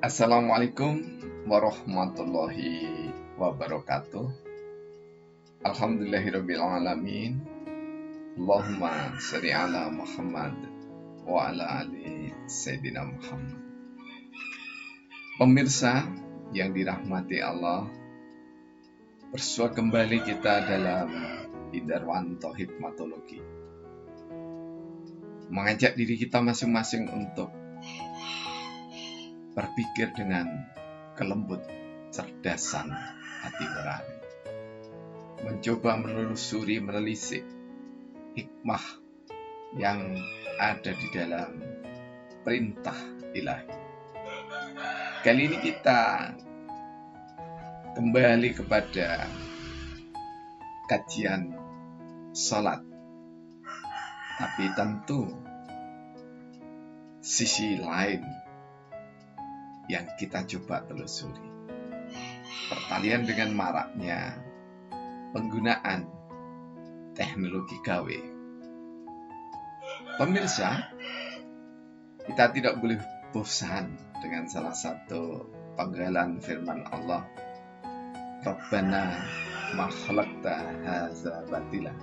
Assalamualaikum warahmatullahi wabarakatuh. Alhamdulillahirabbil alamin. Allahumma shalli ala Muhammad wa ala ali Sayyidina Muhammad. Pemirsa yang dirahmati Allah, bersua kembali kita dalam Idarwanto Hikmatologi, mengajak diri kita masing-masing untuk berpikir dengan kelembut cerdasan hati nurani, mencoba menelusuri, menelisik hikmah yang ada di dalam perintah ilahi. Kali ini kita kembali kepada kajian salat, tapi tentu sisi lain yang kita coba telusuri, pertalian dengan maraknya penggunaan teknologi gawe. Pemirsa, kita tidak boleh bosan dengan salah satu penggalan firman Allah, Rabbana ma khalaqta hadza batila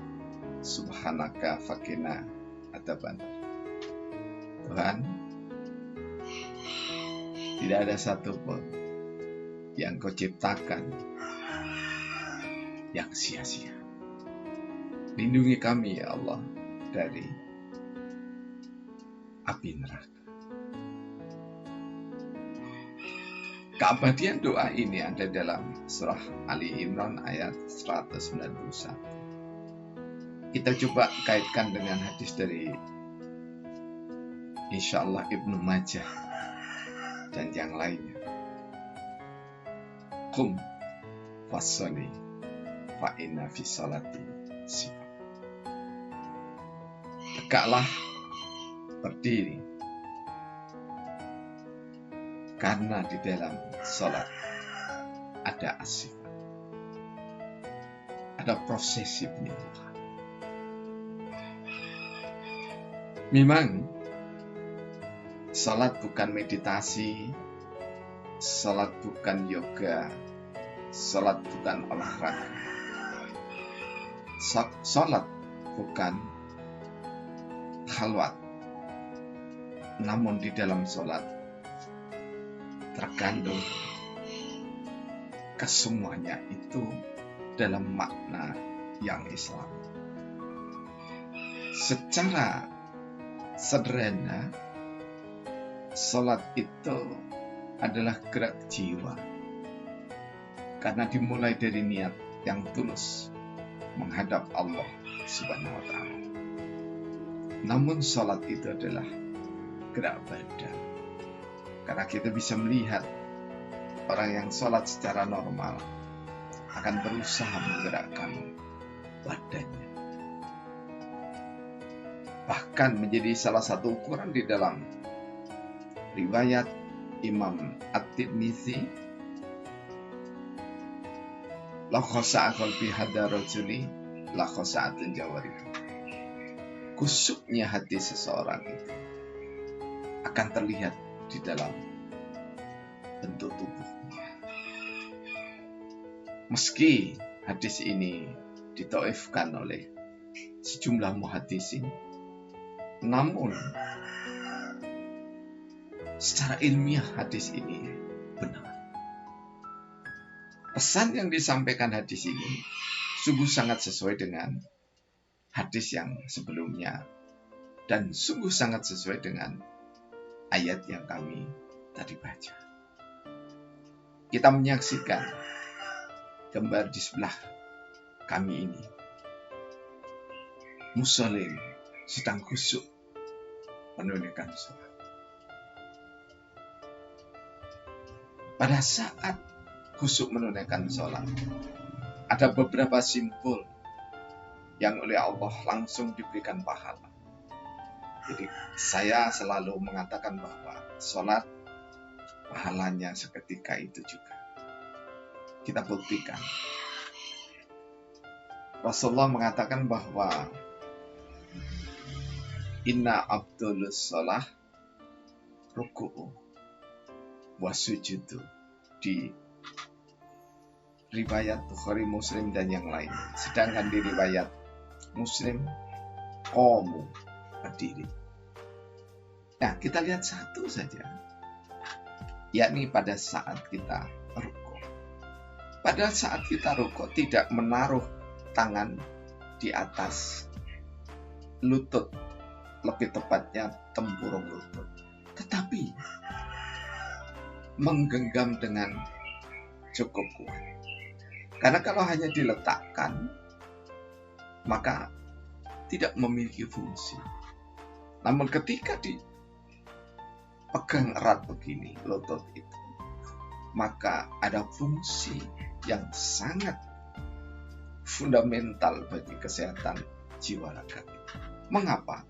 subhanaka faqina adzabannar. Tuhan, tidak ada satupun yang Kau ciptakan yang sia-sia. Lindungi kami ya Allah dari api neraka. Keabadian doa ini ada dalam surah Ali Imran ayat 191. Kita coba kaitkan dengan hadis dari insyaallah Ibnu Majah dan yang lainnya. Qum fasoli fa inna fi salati sifat. Tegaklah, berdiri, karena di dalam salat ada asifat, ada prosesi penyembuhan. Memang salat bukan meditasi, salat bukan yoga, salat bukan olahraga. Salat bukan khalwat. Namun di dalam salat terkandung kesemuanya itu dalam makna yang Islam. Secara sederhana, salat itu adalah gerak jiwa, karena dimulai dari niat yang tulus menghadap Allah Subhanahu wa Ta'ala. Namun salat itu adalah gerak badan, karena kita bisa melihat orang yang salat secara normal akan berusaha menggerakkan badannya, bahkan menjadi salah satu ukuran di dalam riwayat Imam At-Tirmizi, la khasha'a qalbi hadar rajuli la khasha'atun jawarih. Kusuknya hati seseorang itu akan terlihat di dalam bentuk tubuhnya. Meski hadis ini ditaifkan oleh sejumlah muhaddisin, namun secara ilmiah hadis ini benar. Pesan yang disampaikan hadis ini sungguh sangat sesuai dengan hadis yang sebelumnya, dan sungguh sangat sesuai dengan ayat yang kami tadi baca. Kita menyaksikan gambar di sebelah kami ini, muslim sedang khusyuk menunaikan sholat. Pada saat khusyuk menunaikan sholat, ada beberapa simpul yang oleh Allah langsung diberikan pahala. Jadi saya selalu mengatakan bahwa sholat pahalanya seketika itu juga. Kita buktikan. Rasulullah mengatakan bahwa inna abdulus sholah ruku'u wasujudu di riwayat Bukhari, Muslim dan yang lain. Sedangkan di riwayat Muslim qamu, berdiri. Nah, kita lihat satu saja, yakni pada saat kita rukuk. Pada saat kita rukuk tidak menaruh tangan di atas lutut, lebih tepatnya tempurung lutut, tetapi menggenggam dengan cukup kuat. Karena kalau hanya diletakkan, maka tidak memiliki fungsi. Namun ketika dipegang erat begini lutut itu, maka ada fungsi yang sangat fundamental bagi kesehatan jiwa raga kita. Mengapa?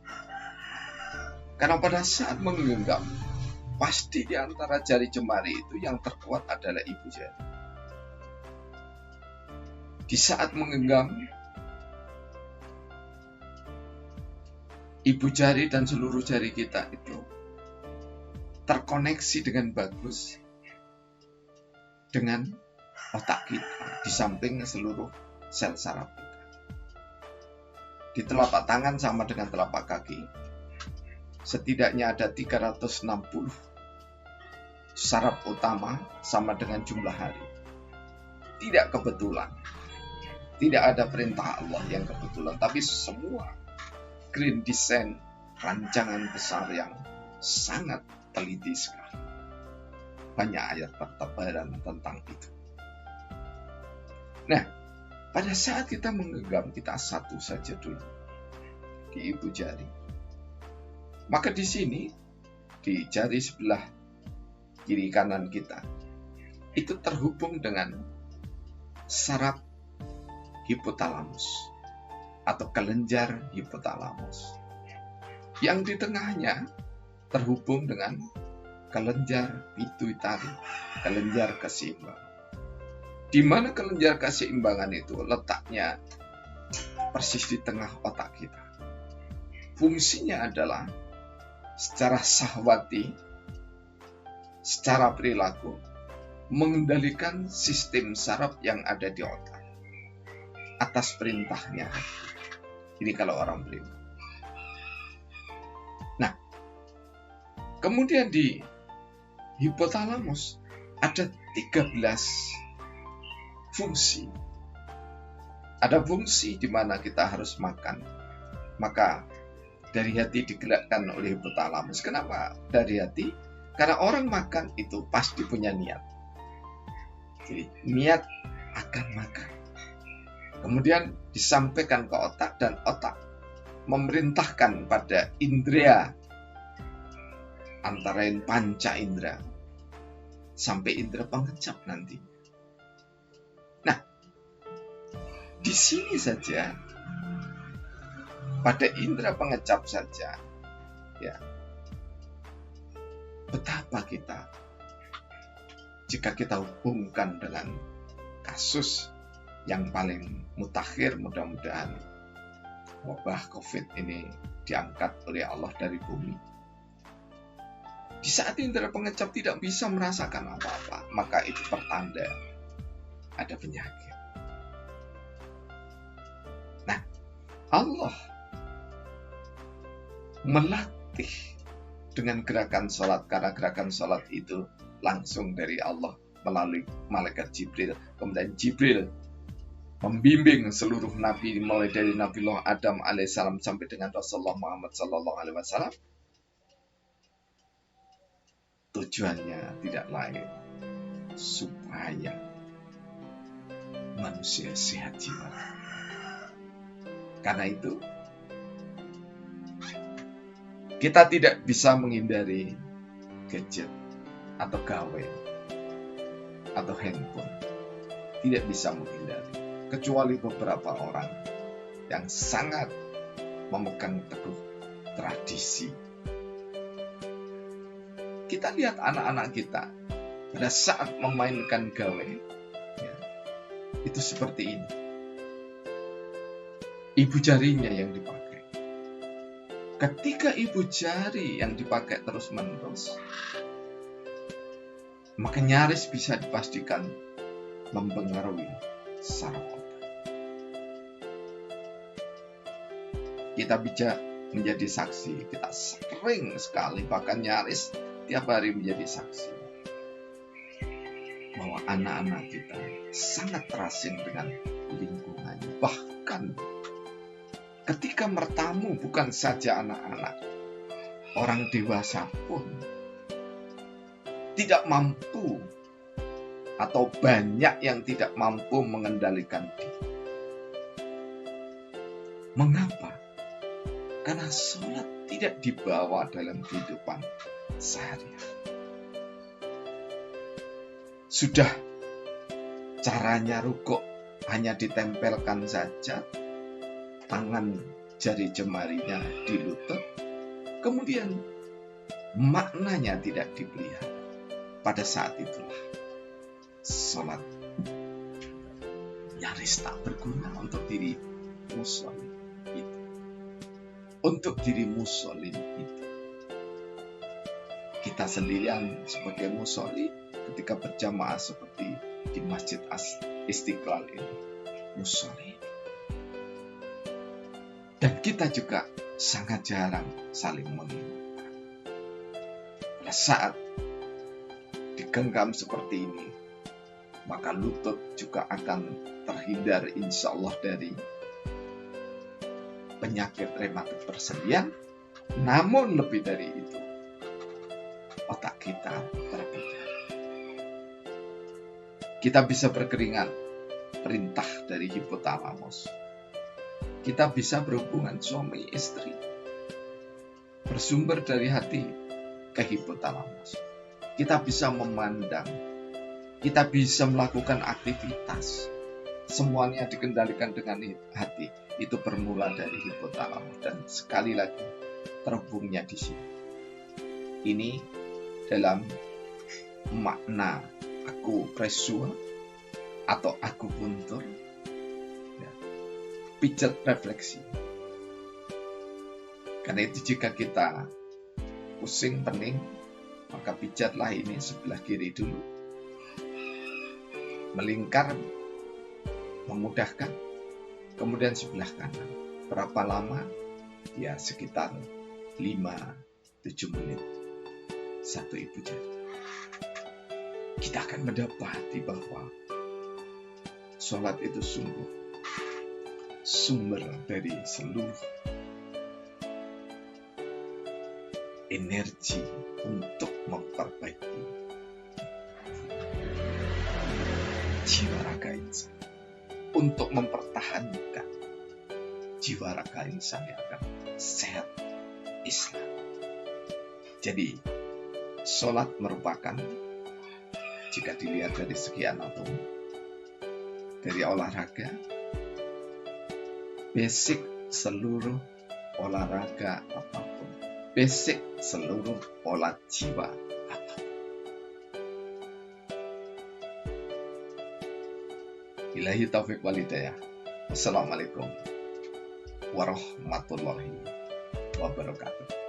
Karena pada saat menggenggam, pasti di antara jari jemari itu yang terkuat adalah ibu jari. Di saat menggenggam, ibu jari dan seluruh jari kita itu terkoneksi dengan bagus dengan otak kita, di samping seluruh sel saraf kita. Di telapak tangan sama dengan telapak kaki, setidaknya ada 360 saraf utama sama dengan jumlah hari. Tidak kebetulan. Tidak ada perintah Allah yang kebetulan, tapi semua grand design, rancangan besar yang sangat teliti sekali. Banyak ayat bertebaran tentang itu. Nah, pada saat kita menggenggam, kita satu saja dulu di ibu jari. Maka di sini, di jari sebelah kiri kanan kita, itu terhubung dengan saraf hipotalamus atau kelenjar hipotalamus. Yang di tengahnya terhubung dengan kelenjar pituitari, kelenjar keseimbangan. Di mana kelenjar keseimbangan itu letaknya persis di tengah otak kita. Fungsinya adalah secara sahwati, secara perilaku, mengendalikan sistem saraf yang ada di otak atas perintahnya. Ini kalau orang beriman. Nah, kemudian di hipotalamus ada 13 fungsi. Ada fungsi di mana kita harus makan. Maka dari hati digerakkan oleh hipotalamus. Kenapa dari hati? Karena orang makan itu pasti punya niat. Jadi niat akan makan. Kemudian disampaikan ke otak dan otak memerintahkan pada indera, antara lain panca indera sampai indera pengecap nanti. Nah, di sini saja pada indera pengecap saja, ya, betapa kita jika kita hubungkan dengan kasus yang paling mutakhir, mudah-mudahan wabah COVID ini diangkat oleh Allah dari bumi. Di saat indera pengecap tidak bisa merasakan apa-apa, maka itu pertanda ada penyakit. Nah, Allah melatih dengan gerakan sholat, karena gerakan sholat itu langsung dari Allah melalui malaikat Jibril. Kemudian Jibril membimbing seluruh nabi, mulai dari Nabi Adam alaihissalam sampai dengan Rasulullah Muhammad sallallahu alaihi wasallam. Tujuannya tidak lain supaya manusia sehat jiwa. Karena itu kita tidak bisa menghindari gadget atau gawe atau handphone. Tidak bisa menghindari. Kecuali beberapa orang yang sangat memegang teguh tradisi. Kita lihat anak-anak kita pada saat memainkan gawe, ya, itu seperti ini. Ibu jarinya yang dipakai. Ketika ibu jari yang dipakai terus-menerus, maka nyaris bisa dipastikan mempengaruhi saraf otak. Kita bisa menjadi saksi, kita sering sekali bahkan nyaris tiap hari menjadi saksi bahwa anak-anak kita sangat terasing dengan lingkungannya. Bahkan ketika bertamu bukan saja anak-anak, orang dewasa pun tidak mampu atau banyak yang tidak mampu mengendalikan diri. Mengapa? Karena sholat tidak dibawa dalam kehidupan sehari-hari. Sudah caranya rukuk hanya ditempelkan saja tangan jari jemarinya di lutut, kemudian maknanya tidak dipelihara. Pada saat itulah sholat nyaris tak berguna untuk diri muslim itu. Untuk diri muslim itu. Kita sendirian sebagai musolli ketika berjamaah seperti di Masjid Istiqlal ini, musolli. Dan kita juga sangat jarang saling mengingatkan. Pada saat digenggam seperti ini, maka lutut juga akan terhindar insya Allah dari penyakit rematik persendian. Namun lebih dari itu, otak kita terpecah. Kita bisa berkeringat, perintah dari hipotalamus. Kita bisa berhubungan suami istri, bersumber dari hati ke hipotalamus. Kita bisa memandang, kita bisa melakukan aktivitas. Semuanya dikendalikan dengan hati. Itu bermula dari hipotalamus dan sekali lagi terhubungnya di sini. Ini dalam makna aku presua atau aku puntur, ya, pijat refleksi. Karena itu jika kita pusing pening, maka pijatlah ini sebelah kiri dulu, melingkar, memudahkan, kemudian sebelah kanan. Berapa lama? Ya sekitar 5-7 menit satu ibu jari. Kita akan mendapati bahwa sholat itu sungguh sumber dari seluruh energi untuk memperbaiki jiwa raga insan, untuk mempertahankan jiwa raga insan yang akan sehat Islam. Jadi sholat merupakan, jika dilihat dari segi anatomi, dari olahraga, basic seluruh olahraga apapun, basic seluruh olah jiwa apapun. Billahi taufiq wal hidayah. Wassalamualaikum warahmatullahi wabarakatuh.